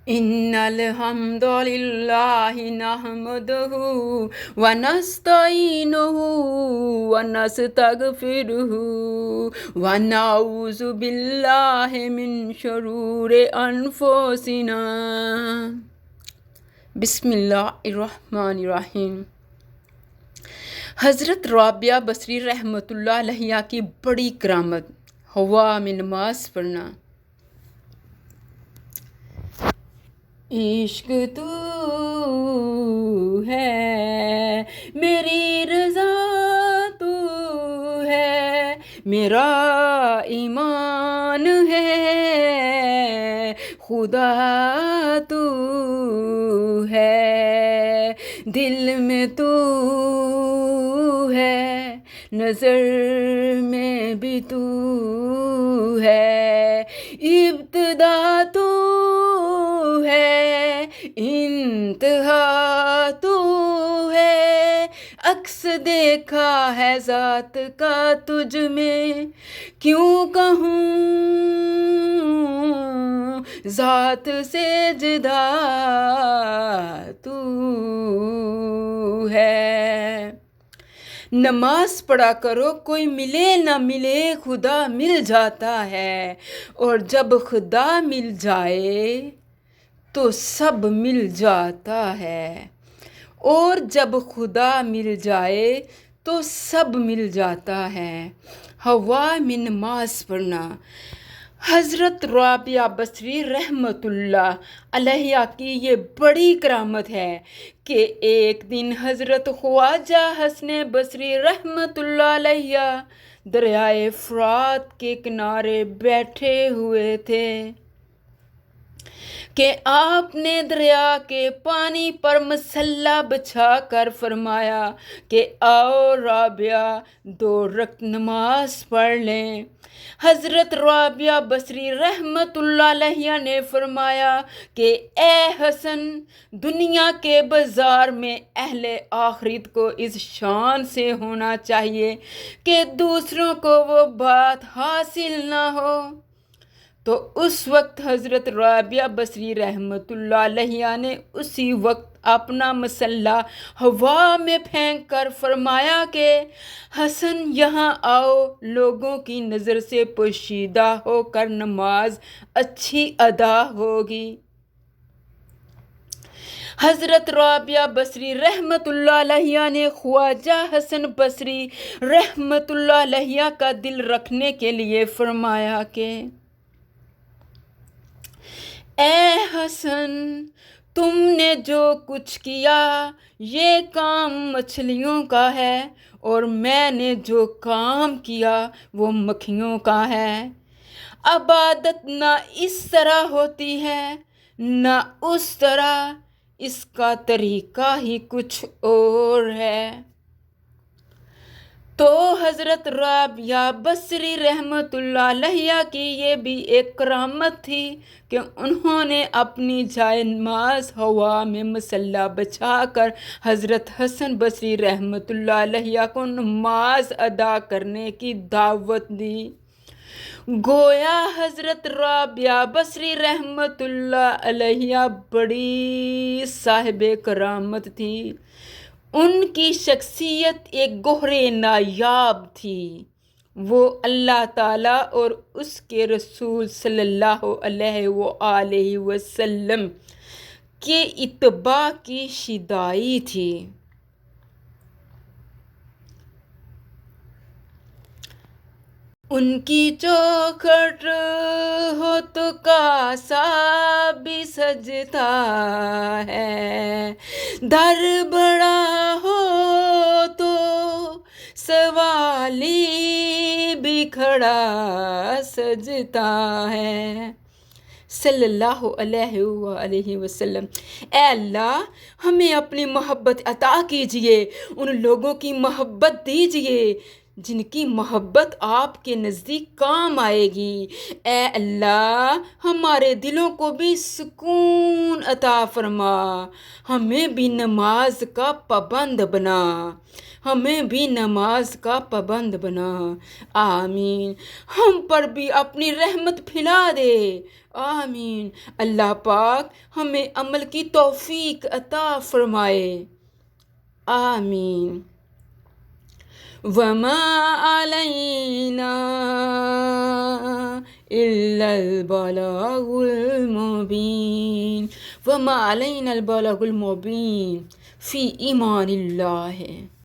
إن الحمد لله نحمده ونستعينه ونستغفره ونعوذ بالله من شرور أنفسنا بسم اللہ الرحمن الرحیم۔ حضرت رابعہ بصری رحمۃ اللہ علیہ کی بڑی کرامت، ہوا میں نماز پڑھنا۔ عشق تو ہے میری رضا، تو ہے میرا ایمان ہے، خدا تو ہے دل میں، تو ہے نظر میں بھی، تو ہے ابتدا، تو ہے انتہا، تو ہے عکس دیکھا ہے ذات کا تجھ میں، کیوں کہوں ذات سے جدا، تو ہے۔ نماز پڑھا کرو، کوئی ملے نہ ملے خدا مل جاتا ہے، اور جب خدا مل جائے تو سب مل جاتا ہے، اور جب خدا مل جائے تو سب مل جاتا ہے۔ ہوا میں نماز پڑھنا۔ حضرت رابعہ بصری رحمۃ اللہ علیہ کی یہ بڑی کرامت ہے کہ ایک دن حضرت خواجہ حسن بصری رحمۃ اللہ علیہ دریائے فرات کے کنارے بیٹھے ہوئے تھے کہ آپ نے دریا کے پانی پر مصلی بچھا کر فرمایا کہ آؤ رابعہ 2 رکعت نماز پڑھ لیں۔ حضرت رابعہ بصری رحمۃ اللہ علیہ نے فرمایا کہ اے حسن، دنیا کے بازار میں اہل آخرت کو اس شان سے ہونا چاہیے کہ دوسروں کو وہ بات حاصل نہ ہو۔ تو اس وقت حضرت رابعہ بصری رحمۃ اللہ علیہ نے اسی وقت اپنا مصلی ہوا میں پھینک کر فرمایا کہ حسن یہاں آؤ، لوگوں کی نظر سے پوشیدہ ہو کر نماز اچھی ادا ہوگی۔ حضرت رابعہ بصری رحمۃ اللہ علیہ نے خواجہ حسن بصری رحمۃ اللہ علیہ کا دل رکھنے کے لیے فرمایا کہ اے حسن، تم نے جو کچھ کیا یہ کام مچھلیوں کا ہے، اور میں نے جو کام کیا وہ مکھیوں کا ہے۔ عبادت نہ اس طرح ہوتی ہے نہ اس طرح، اس کا طریقہ ہی کچھ اور ہے۔ تو حضرت رابعہ بصری رحمۃ اللہ علیہ کی یہ بھی ایک کرامت تھی کہ انہوں نے اپنی جائے نماز ہوا میں مصلی بچھا کر حضرت حسن بصری رحمۃ اللہ علیہ کو نماز ادا کرنے کی دعوت دی۔ گویا حضرت رابعہ بصری رحمۃ اللہ علیہ بڑی صاحب کرامت تھی۔ ان کی شخصیت ایک گوہر نایاب تھی۔ وہ اللہ تعالیٰ اور اس کے رسول صلی اللہ علیہ وآلہ وسلم کے اتباع کی شیدائی تھی۔ ان کی چوکھٹ ہو تو کاسا بھی سجتا ہے، در بڑا ہو تو سوالی بھی کھڑا سجتا ہے۔ صلی اللہ علیہ وآلہ وسلم۔ اے اللہ، ہمیں اپنی محبت عطا کیجئے، ان لوگوں کی محبت دیجئے جن کی محبت آپ کے نزدیک کام آئے گی۔ اے اللہ ہمارے دلوں کو بھی سکون عطا فرما، ہمیں بھی نماز کا پابند بنا، ہمیں بھی نماز کا پابند بنا، آمین۔ ہم پر بھی اپنی رحمت پھیلا دے، آمین۔ اللہ پاک ہمیں عمل کی توفیق عطا فرمائے، آمین۔ وما علینا الا البلاغ المبین، وما علینا البلاغ المبین فی ایمان اللہ۔